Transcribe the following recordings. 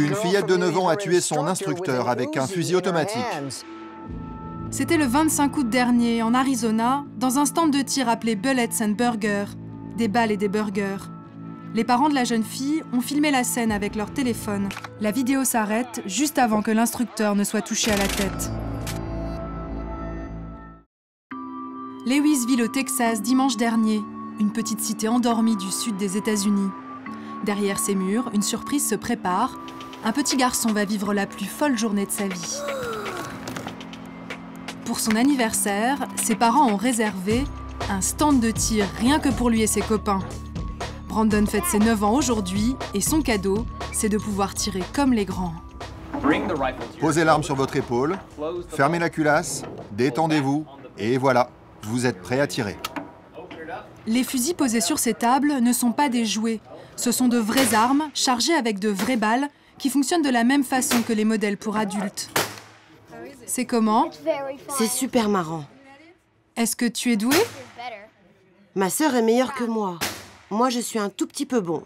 Une fillette de 9 ans a tué son instructeur avec un fusil automatique. C'était le 25 août dernier, en Arizona, dans un stand de tir appelé Bullets and Burgers, des balles et des burgers. Les parents de la jeune fille ont filmé la scène avec leur téléphone. La vidéo s'arrête juste avant que l'instructeur ne soit touché à la tête. Lewisville au Texas, dimanche dernier, une petite cité endormie du sud des États-Unis. Derrière ces murs, une surprise se prépare. Un petit garçon va vivre la plus folle journée de sa vie. Pour son anniversaire, ses parents ont réservé un stand de tir rien que pour lui et ses copains. Brandon fête ses 9 ans aujourd'hui et son cadeau, c'est de pouvoir tirer comme les grands. Posez l'arme sur votre épaule, fermez la culasse, détendez-vous, et voilà, vous êtes prêt à tirer. Les fusils posés sur ces tables ne sont pas des jouets. Ce sont de vraies armes, chargées avec de vraies balles, qui fonctionnent de la même façon que les modèles pour adultes. C'est comment? C'est super marrant. Est-ce que tu es doué? Ma sœur est meilleure que moi. Moi, je suis un tout petit peu bon.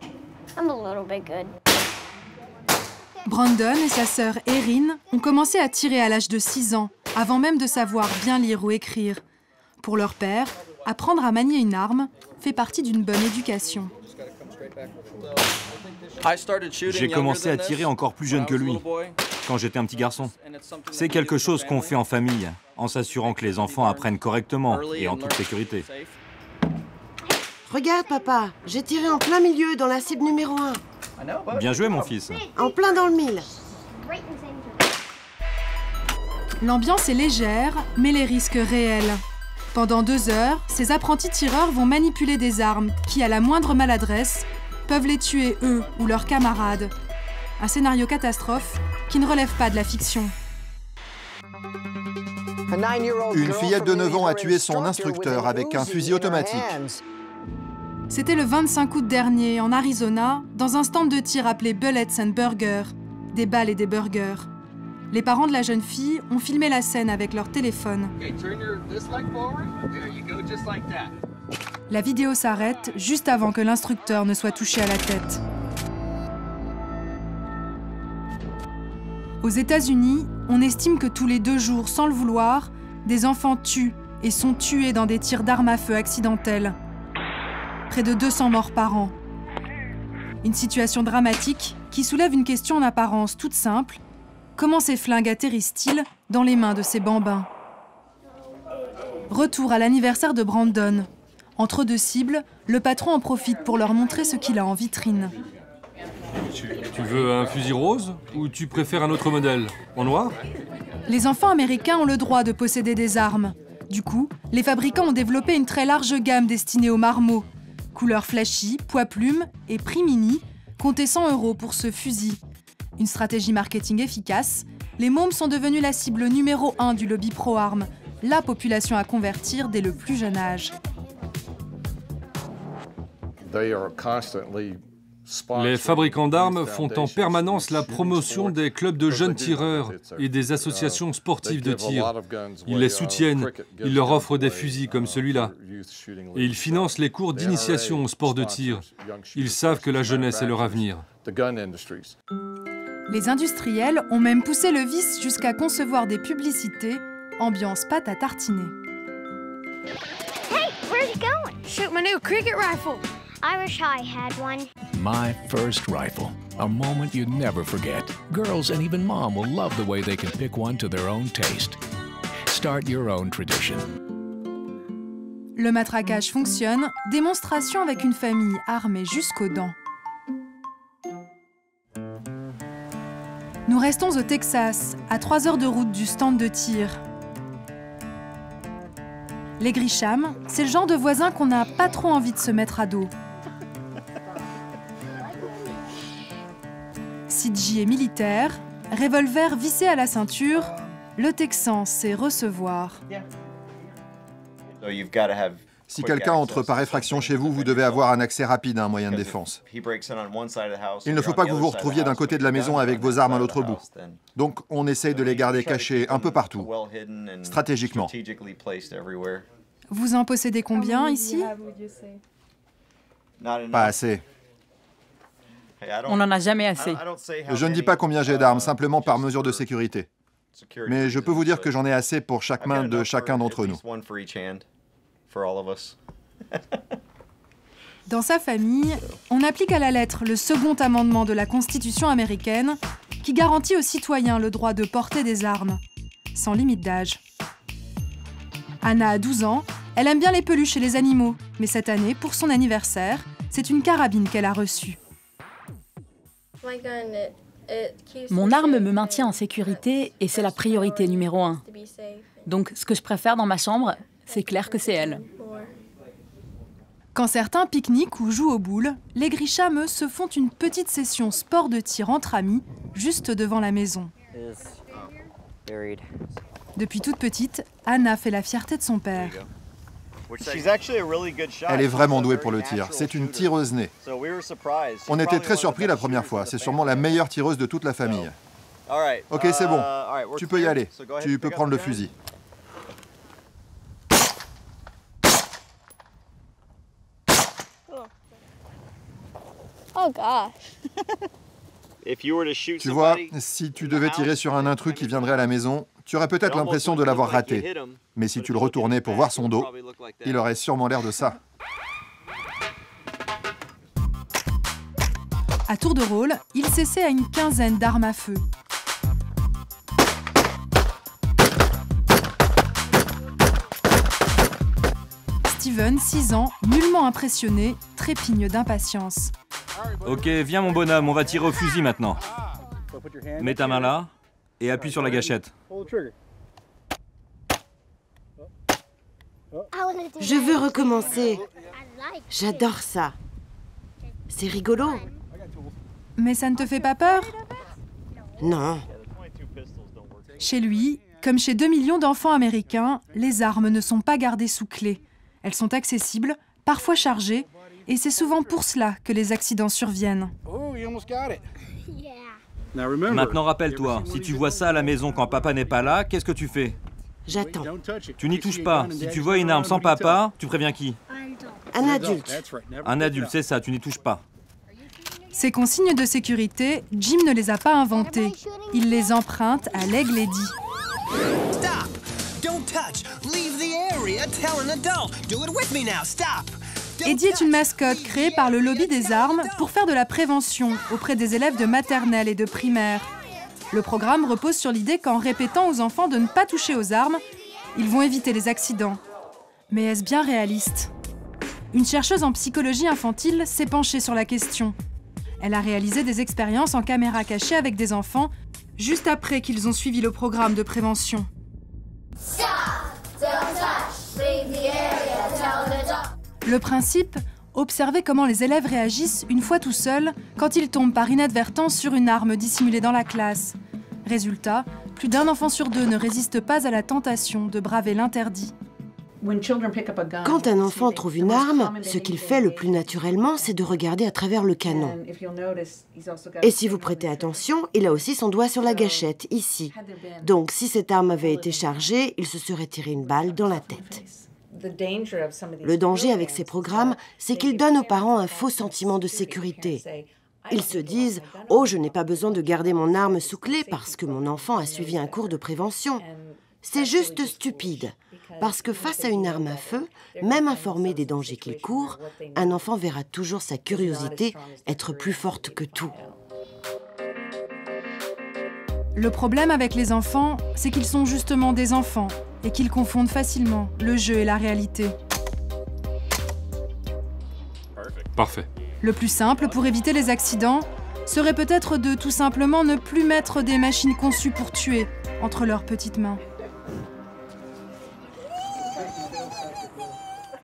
Brandon et sa sœur Erin ont commencé à tirer à l'âge de 6 ans, avant même de savoir bien lire ou écrire. Pour leur père, apprendre à manier une arme fait partie d'une bonne éducation. J'ai commencé à tirer encore plus jeune que lui, quand j'étais un petit garçon. C'est quelque chose qu'on fait en famille, en s'assurant que les enfants apprennent correctement et en toute sécurité. Regarde, papa, j'ai tiré en plein milieu dans la cible numéro 1. Bien joué, mon fils. En plein dans le mille. L'ambiance est légère, mais les risques réels. Pendant 2 heures, ces apprentis tireurs vont manipuler des armes qui, à la moindre maladresse, peuvent les tuer eux ou leurs camarades. Un scénario catastrophe qui ne relève pas de la fiction. Une fillette de 9 ans a tué son instructeur avec un fusil automatique. C'était le 25 août dernier, en Arizona, dans un stand de tir appelé Bullets and Burgers, des balles et des burgers. Les parents de la jeune fille ont filmé la scène avec leur téléphone. La vidéo s'arrête juste avant que l'instructeur ne soit touché à la tête. Aux États-Unis, on estime que tous les 2 jours, sans le vouloir, des enfants tuent et sont tués dans des tirs d'armes à feu accidentels. Près de 200 morts par an. Une situation dramatique qui soulève une question en apparence toute simple. Comment ces flingues atterrissent-ils dans les mains de ces bambins? Retour à l'anniversaire de Brandon. Entre 2 cibles, le patron en profite pour leur montrer ce qu'il a en vitrine. Tu veux un fusil rose ou tu préfères un autre modèle? En noir? Les enfants américains ont le droit de posséder des armes. Du coup, les fabricants ont développé une très large gamme destinée aux marmots. Couleur flashy, poids plume et prix mini, comptez 100 € pour ce fusil. Une stratégie marketing efficace, les mômes sont devenus la cible numéro 1 du lobby pro-armes, la population à convertir dès le plus jeune âge. Les fabricants d'armes font en permanence la promotion des clubs de jeunes tireurs et des associations sportives de tir. Ils les soutiennent, ils leur offrent des fusils comme celui-là. Et ils financent les cours d'initiation au sport de tir. Ils savent que la jeunesse est leur avenir. Les industriels ont même poussé le vice jusqu'à concevoir des publicités ambiance pâte à tartiner. Hey, where's he going? Shoot my new cricket rifle. I wish I had one. My first rifle. A moment you'd never forget. Girls and even mom will love the way they can pick one to their own taste. Start your own tradition. Le matraquage fonctionne, démonstration avec une famille armée jusqu'aux dents. Nous restons au Texas, à 3 heures de route du stand de tir. Les Grisham, c'est le genre de voisins qu'on n'a pas trop envie de se mettre à dos. CJ est militaire, revolver vissé à la ceinture, le Texan sait recevoir. Si quelqu'un entre par effraction chez vous, vous devez avoir un accès rapide à un moyen de défense. Il ne faut pas que vous vous retrouviez d'un côté de la maison avec vos armes à l'autre bout. Donc on essaye de les garder cachées un peu partout, stratégiquement. Vous en possédez combien ici? Pas assez. On n'en a jamais assez. Je ne dis pas combien j'ai d'armes, simplement par mesure de sécurité. Mais je peux vous dire que j'en ai assez pour chaque main de chacun d'entre nous. Dans sa famille, on applique à la lettre le second amendement de la Constitution américaine qui garantit aux citoyens le droit de porter des armes, sans limite d'âge. Anna a 12 ans, elle aime bien les peluches et les animaux, mais cette année, pour son anniversaire, c'est une carabine qu'elle a reçue. Mon arme me maintient en sécurité et c'est la priorité numéro 1. Donc ce que je préfère dans ma chambre, c'est clair que c'est elle. Quand certains pique-niquent ou jouent aux boules, les Grisham, eux, se font une petite session sport de tir entre amis, juste devant la maison. Depuis toute petite, Anna fait la fierté de son père. Elle est vraiment douée pour le tir. C'est une tireuse née. On était très surpris la première fois. C'est sûrement la meilleure tireuse de toute la famille. Ok, c'est bon. Tu peux y aller. Tu peux prendre le fusil. Oh gosh. Tu vois, si tu devais tirer sur un intrus qui viendrait à la maison, tu aurais peut-être l'impression de l'avoir raté. Mais si tu le retournais pour voir son dos, il aurait sûrement l'air de ça. À tour de rôle, ils s'essaient à une quinzaine d'armes à feu. Steven, 6 ans, nullement impressionné, trépigne d'impatience. Ok, viens mon bonhomme, on va tirer au fusil maintenant. Mets ta main là et appuie sur la gâchette. Je veux recommencer. J'adore ça. C'est rigolo. Mais ça ne te fait pas peur? Non. Chez lui, comme chez 2 millions d'enfants américains, les armes ne sont pas gardées sous clé. Elles sont accessibles, parfois chargées, et c'est souvent pour cela que les accidents surviennent. Maintenant rappelle-toi, si tu vois ça à la maison quand papa n'est pas là, qu'est-ce que tu fais? J'attends. Tu n'y touches pas. Si tu vois une arme sans papa, tu préviens qui? Un adulte. Un adulte, c'est ça, tu n'y touches pas. Ces consignes de sécurité, Jim ne les a pas inventées. Il les emprunte à Leg Lady. Stop! Don't touch! Leave the area! Tell an adult! Do it with me now! Stop! Eddie est une mascotte créée par le lobby des armes pour faire de la prévention auprès des élèves de maternelle et de primaire. Le programme repose sur l'idée qu'en répétant aux enfants de ne pas toucher aux armes, ils vont éviter les accidents. Mais est-ce bien réaliste? Une chercheuse en psychologie infantile s'est penchée sur la question. Elle a réalisé des expériences en caméra cachée avec des enfants juste après qu'ils ont suivi le programme de prévention. Le principe, observer comment les élèves réagissent une fois tout seuls quand ils tombent par inadvertance sur une arme dissimulée dans la classe. Résultat, plus d'un enfant sur 2 ne résiste pas à la tentation de braver l'interdit. Quand un enfant trouve une arme, ce qu'il fait le plus naturellement, c'est de regarder à travers le canon. Et si vous prêtez attention, il a aussi son doigt sur la gâchette, ici. Donc, si cette arme avait été chargée, il se serait tiré une balle dans la tête. Le danger avec ces programmes, c'est qu'ils donnent aux parents un faux sentiment de sécurité. Ils se disent « Oh, je n'ai pas besoin de garder mon arme sous clé parce que mon enfant a suivi un cours de prévention. » C'est juste stupide, parce que face à une arme à feu, même informé des dangers qu'il court, un enfant verra toujours sa curiosité être plus forte que tout. Le problème avec les enfants, c'est qu'ils sont justement des enfants et qu'ils confondent facilement le jeu et la réalité. Parfait. Le plus simple pour éviter les accidents serait peut-être de tout simplement ne plus mettre des machines conçues pour tuer entre leurs petites mains.